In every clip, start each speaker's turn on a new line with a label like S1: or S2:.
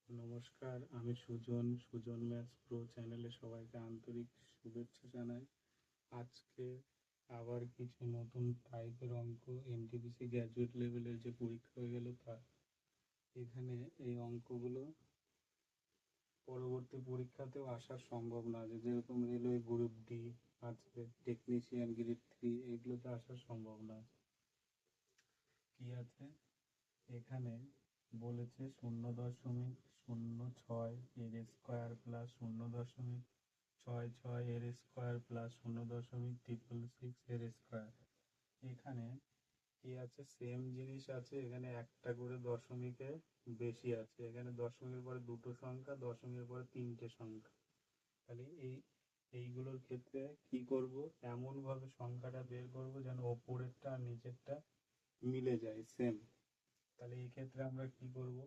S1: নমস্কার, আমি Sujan maths pro চ্যানেলে সবাইকে আন্তরিক শুভেচ্ছা জানাই। আজকে আবার কিছু নতুন টাইপের অঙ্ক, এনটিপিসি গ্র্যাজুয়েট লেভেলের যে পরীক্ষা হয়ে গেল তার এখানে এই অঙ্কগুলো পরবর্তী পরীক্ষাতেও আসা সম্ভব না, যেরকম রেলওয়ে গ্রুপ ডি আছে, টেকনিশিয়ান গ্রেড 3, এগুলোতে আসা সম্ভব না। কি আছে এখানে বলেছে 0.06 এর স্কোয়ার প্লাস 0.66 এর স্কোয়ার প্লাস 0.666 এর স্কোয়ার। এখানে কি আছে, সেম জিনিস আছে, এখানে একটা করে দশমিকে বেশি আছে, এখানে দশমিকের পরে দুটো সংখ্যা, দশমিকের পরে তিনটে সংখ্যা। তাহলে এইগুলোর ক্ষেত্রে কি করব, এমন ভাবে সংখ্যাটা বের করব যেন ওপরেরটা আর নিচেরটা মিলে যায় সেম। তাহলে এই ক্ষেত্রে আমরা কি করব,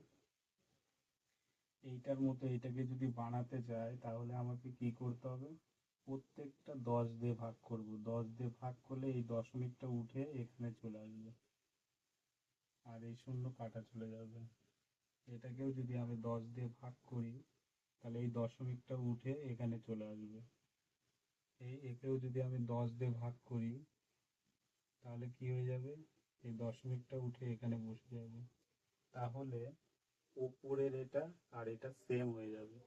S1: এইটার মতো এটাকে যদি বানাতে চাই তাহলে আমাকে কি করতে হবে, প্রত্যেকটা 10 দিয়ে ভাগ করব, 10 দিয়ে ভাগ করলে এই দশমিকটা উঠে এখানে চলে আসবে আর এই শূন্য কাটা চলে যাবে। এটাকেও যদি আমি 10 দিয়ে ভাগ করি তাহলে এই দশমিকটা উঠে এখানে চলে আসবে। একেও যদি আমি 10 দিয়ে ভাগ করি তাহলে কি হয়ে যাবে, এই দশমিকটা উঠে এখানে বসে যাবে। তাহলে ওপরের এটা আর এটা সেম হয়ে যাবে।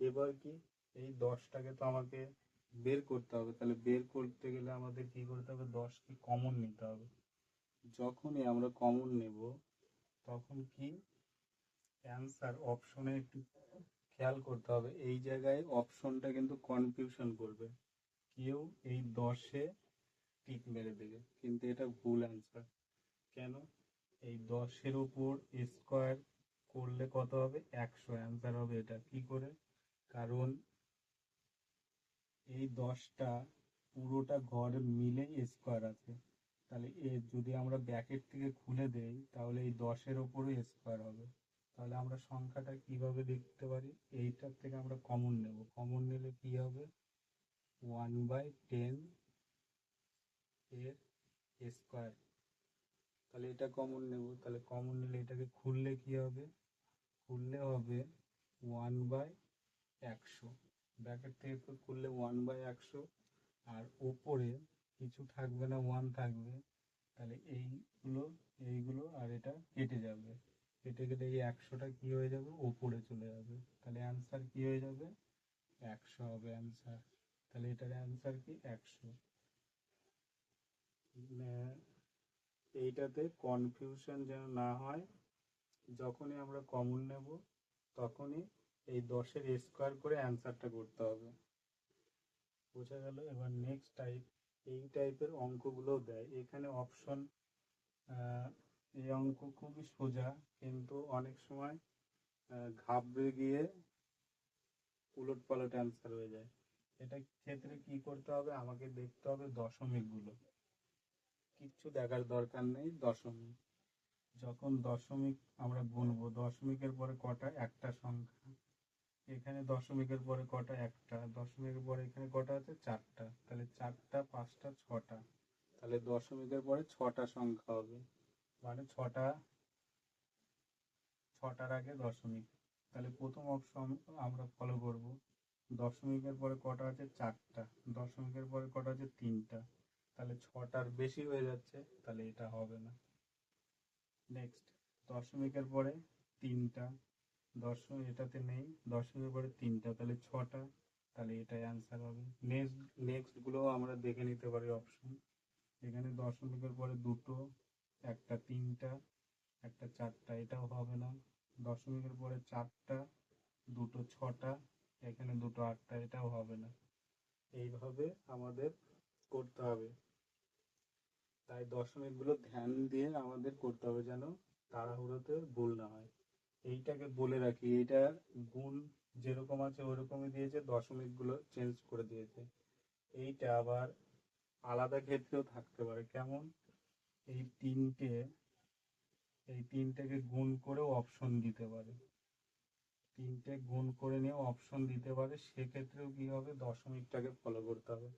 S1: এবার কি, এই 10টাকে তো আমাকে বের করতে হবে, তাহলে বের করতে গেলে আমাদের কি করতে হবে, 10কে কমন নিতে হবে। যখনই আমরা কমন নেব তখন কি অ্যান্সার অপশনে একটু খেয়াল করতে হবে, এই জায়গায় অপশনটা কিন্তু কনফিউশন করবে, কেউ এই 10-এ টিক মেরে দেবে, কিন্তু এটা ভুল অ্যান্সার। কেন, এই 10-এর উপর স্কোয়ার করলে কত হবে, 100 অ্যান্সার হবে। এটা কি করে, কারণ এই 10টা পুরোটা ঘর মিলেই স্কোয়ার আছে, তাহলে যদি আমরা ব্যাকেট থেকে খুলে দেই তাহলে এই 10-এর ওপরও স্কোয়ার হবে। তাহলে আমরা সংখ্যাটা কিভাবে লিখতে পারি, এইটার থেকে আমরা কমন নেব, কমন নিলে কি হবে, 1/10 এর স্কোয়ার। তাহলে এটা কমন নেব, তাহলে কমন নিলে এটাকে খুললে কি হবে, খুললে হবে 1/100, ব্র্যাকেট থেকে খুললে 1/100, আর ওপরে কিছু থাকবে না, 1 থাকবে। তাহলে এইগুলো আর এটা কেটে যাবে, কেটে গেলে এই 100টা কি হয়ে যাবে, ওপরে চলে যাবে। তাহলে অ্যান্সার কি হয়ে যাবে, 100 হবে অ্যান্সার। তাহলে এটার অ্যান্সার কি 100। এইটাতে কনফিউশন যেন না হয়, যখনই আমরা কমন নেব তখনই এই 10-এর স্কোয়ার করে অ্যান্সারটা করতে হবে। বোঝা গেল। এবার নেক্সট টাইপ, এই টাইপের অঙ্কগুলো দেয় এখানে অপশন। এই অঙ্ক খুবই সোজা, কিন্তু অনেক সময় ঘাবড়ে গিয়ে উলট পালট অ্যান্সার হয়ে যায়। এটা ক্ষেত্রে কি করতে হবে, আমাকে দেখতে হবে দশমিকগুলো, কিচ্ছু দেখার দরকার নেই। দশমিক, যখন দশমিক আমরা গুনবো, দশমিকের পরে কটা, একটা সংখ্যা, এখানে দশমিকের পরে কটা, একটা, দশমিকের পরে এখানে কটা আছে, চারটা, তাহলে চারটা, পাঁচটা, ছটা, তাহলে দশমিকের পরে ছটা সংখ্যা হবে, মানে ছটার আগে দশমিক। তাহলে প্রথম অপশন আমরা ফলো করব, দশমিকের পরে কটা আছে, চারটা, দশমিকের পরে কটা আছে, তিনটা, তাহলে ছটার বেশি হয়ে যাচ্ছে, তাহলে এটা হবে না। নেক্সট, দশমিকের পরে তিনটা, দশমিক এটাতে নেই, দশমিকের পরে তিনটা, তাহলে ছটা, তাহলে এটাই অ্যান্সার হবে। নেক্সটগুলো আমরা দেখে নিতে পারি অপশন। এখানে দশমিকের পরে দুটো, একটা তিনটা, একটা চারটা, এটাও হবে না। দশমিকের পরে চারটা, দুটো ছটা, এখানে দুটো আটটা, এটাও হবে না। এইভাবে আমাদের করতে হবে, তাই দশমিকগুলো ধ্যান দিয়ে আমাদের করতে হবে যেন তাড়াহুড়োতে ভুল না হয়। এইটাকে বলে রাখি, এইটা গুণ যেরকম আছে ওরকমই দিয়েছে, দশমিকগুলো চেঞ্জ করে দিয়েছে। এইটা আবার আলাদা ক্ষেত্রেও থাকতে পারে, কেমন, এই তিনটেকে গুণ করেও অপশন দিতে পারে, তিনটে গুণ করে নিয়েও অপশন দিতে পারে, সেক্ষেত্রেও কি হবে, দশমিকটাকে ফলো করতে হবে।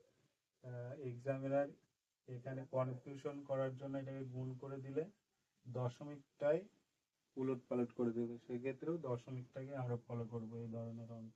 S1: এক্সামিনার এখানে কনফিউশন করার জন্য এটাকে গুণ করে দিলে দশমিকটাই উলট পালট করে দেবে, সেক্ষেত্রেও দশমিকটাকে আমরা ফলো করবো এই ধরনের অঙ্ক।